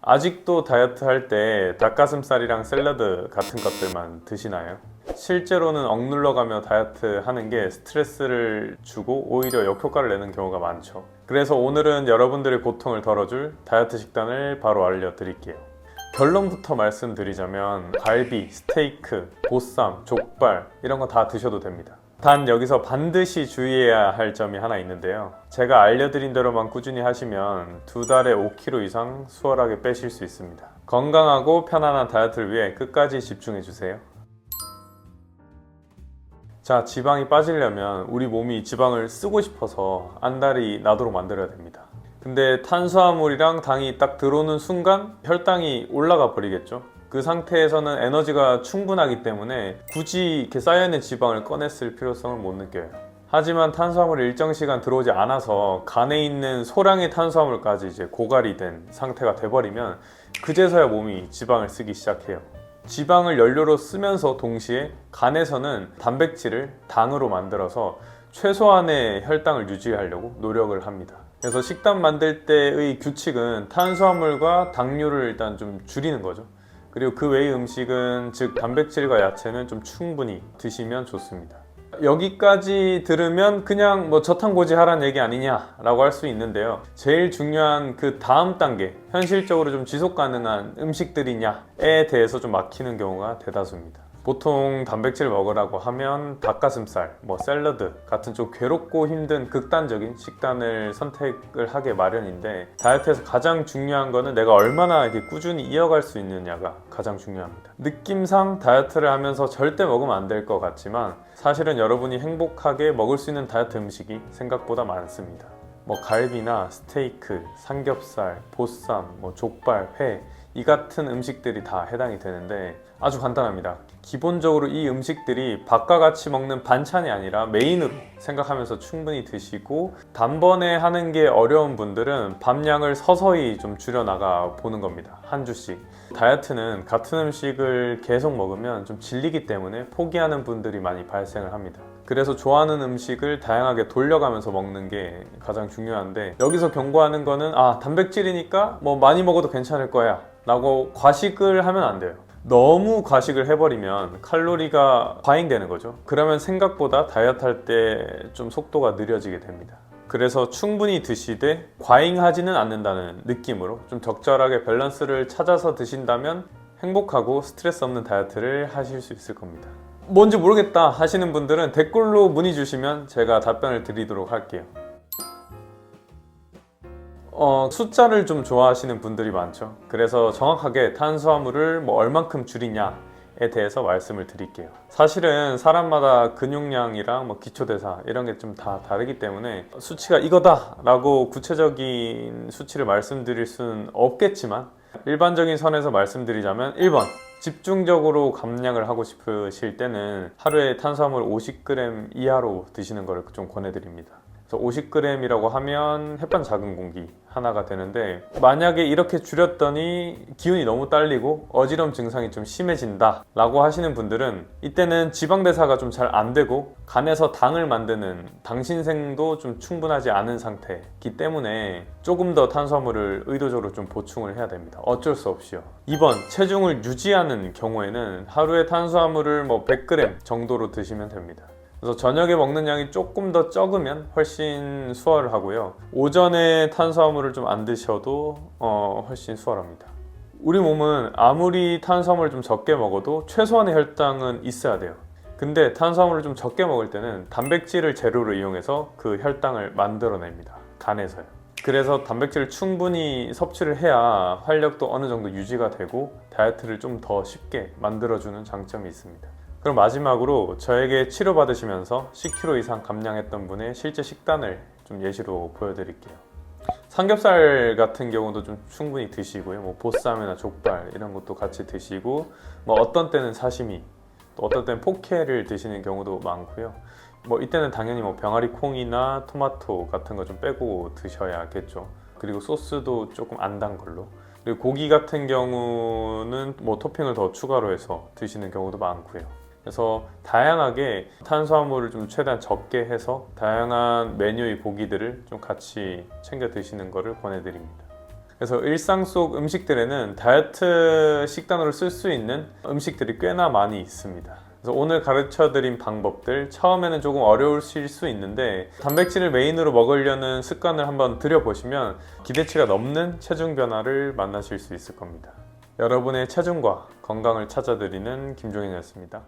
아직도 다이어트 할 때 닭가슴살이랑 샐러드 같은 것들만 드시나요? 실제로는 억눌러가며 다이어트 하는 게 스트레스를 주고 오히려 역효과를 내는 경우가 많죠. 그래서 오늘은 여러분들의 고통을 덜어줄 다이어트 식단을 바로 알려드릴게요. 결론부터 말씀드리자면 갈비, 스테이크, 보쌈, 족발 이런 거 다 드셔도 됩니다. 단 여기서 반드시 주의해야 할 점이 하나 있는데요. 제가 알려드린 대로만 꾸준히 하시면 2달에 5kg 이상 수월하게 빼실 수 있습니다. 건강하고 편안한 다이어트를 위해 끝까지 집중해주세요. 자, 지방이 빠지려면 우리 몸이 지방을 쓰고 싶어서 안달이 나도록 만들어야 됩니다. 근데 탄수화물이랑 당이 딱 들어오는 순간 혈당이 올라가 버리겠죠. 그 상태에서는 에너지가 충분하기 때문에 굳이 이렇게 쌓여있는 지방을 꺼냈을 필요성을 못 느껴요. 하지만 탄수화물이 일정 시간 들어오지 않아서 간에 있는 소량의 탄수화물까지 이제 고갈이 된 상태가 돼버리면 그제서야 몸이 지방을 쓰기 시작해요. 지방을 연료로 쓰면서 동시에 간에서는 단백질을 당으로 만들어서 최소한의 혈당을 유지하려고 노력을 합니다. 그래서 식단 만들 때의 규칙은 탄수화물과 당류를 일단 좀 줄이는 거죠. 그리고 그 외의 음식은 즉 단백질과 야채는 좀 충분히 드시면 좋습니다. 여기까지 들으면 그냥 뭐 저탄고지하라는 얘기 아니냐 라고 할 수 있는데요. 제일 중요한 그 다음 단계, 현실적으로 좀 지속 가능한 음식들이냐에 대해서 좀 막히는 경우가 대다수입니다. 보통 단백질 먹으라고 하면 닭가슴살, 샐러드 같은 좀 괴롭고 힘든 극단적인 식단을 선택을 하게 마련인데, 다이어트에서 가장 중요한 거는 내가 얼마나 이렇게 꾸준히 이어갈 수 있느냐가 가장 중요합니다. 느낌상 다이어트를 하면서 절대 먹으면 안 될 것 같지만 사실은 여러분이 행복하게 먹을 수 있는 다이어트 음식이 생각보다 많습니다. 갈비나 스테이크, 삼겹살, 보쌈, 족발, 회 이 같은 음식들이 다 해당이 되는데 아주 간단합니다. 기본적으로 이 음식들이 밥과 같이 먹는 반찬이 아니라 메인으로 생각하면서 충분히 드시고, 단번에 하는 게 어려운 분들은 밥량을 서서히 좀 줄여나가 보는 겁니다. 한 주씩. 다이어트는 같은 음식을 계속 먹으면 좀 질리기 때문에 포기하는 분들이 많이 발생을 합니다. 그래서 좋아하는 음식을 다양하게 돌려가면서 먹는 게 가장 중요한데, 여기서 경고하는 거는 단백질이니까 많이 먹어도 괜찮을 거야 라고 과식을 하면 안 돼요. 너무 과식을 해버리면 칼로리가 과잉되는 거죠. 그러면 생각보다 다이어트 할 때 좀 속도가 느려지게 됩니다. 그래서 충분히 드시되 과잉하지는 않는다는 느낌으로 좀 적절하게 밸런스를 찾아서 드신다면 행복하고 스트레스 없는 다이어트를 하실 수 있을 겁니다. 뭔지 모르겠다 하시는 분들은 댓글로 문의 주시면 제가 답변을 드리도록 할게요. 숫자를 좀 좋아하시는 분들이 많죠. 그래서 정확하게 탄수화물을 얼만큼 줄이냐에 대해서 말씀을 드릴게요. 사실은 사람마다 근육량이랑 기초대사 이런 게 좀 다 다르기 때문에 수치가 이거다 라고 구체적인 수치를 말씀드릴 수는 없겠지만, 일반적인 선에서 말씀드리자면 1번, 집중적으로 감량을 하고 싶으실 때는 하루에 탄수화물 50g 이하로 드시는 걸 좀 권해드립니다. 50g이라고 하면 햇반 작은 공기 하나가 되는데, 만약에 이렇게 줄였더니 기운이 너무 딸리고 어지러움 증상이 좀 심해진다 라고 하시는 분들은 이때는 지방대사가 좀 잘 안 되고 간에서 당을 만드는 당신생도 좀 충분하지 않은 상태이기 때문에 조금 더 탄수화물을 의도적으로 좀 보충을 해야 됩니다. 어쩔 수 없이요. 2번, 체중을 유지하는 경우에는 하루에 탄수화물을 100g 정도로 드시면 됩니다. 그래서 저녁에 먹는 양이 조금 더 적으면 훨씬 수월을 하고요. 오전에 탄수화물을 좀 안 드셔도 훨씬 수월합니다. 우리 몸은 아무리 탄수화물을 좀 적게 먹어도 최소한의 혈당은 있어야 돼요. 근데 탄수화물을 좀 적게 먹을 때는 단백질을 재료로 이용해서 그 혈당을 만들어냅니다. 간에서요. 그래서 단백질을 충분히 섭취를 해야 활력도 어느 정도 유지가 되고 다이어트를 좀 더 쉽게 만들어주는 장점이 있습니다. 그럼 마지막으로 저에게 치료받으시면서 10kg 이상 감량했던 분의 실제 식단을 좀 예시로 보여드릴게요. 삼겹살 같은 경우도 좀 충분히 드시고요. 보쌈이나 족발 이런 것도 같이 드시고, 어떤 때는 사시미, 또 어떤 때는 포케를 드시는 경우도 많고요. 이때는 당연히 병아리 콩이나 토마토 같은 거 좀 빼고 드셔야겠죠. 그리고 소스도 조금 안 단 걸로. 그리고 고기 같은 경우는 토핑을 더 추가로 해서 드시는 경우도 많고요. 그래서 다양하게 탄수화물을 좀 최대한 적게 해서 다양한 메뉴의 고기들을 좀 같이 챙겨 드시는 것을 권해드립니다. 그래서 일상 속 음식들에는 다이어트 식단으로 쓸 수 있는 음식들이 꽤나 많이 있습니다. 그래서 오늘 가르쳐드린 방법들 처음에는 조금 어려우실 수 있는데 단백질을 메인으로 먹으려는 습관을 한번 들여보시면 기대치가 넘는 체중 변화를 만나실 수 있을 겁니다. 여러분의 체중과 건강을 찾아드리는 김종현이었습니다.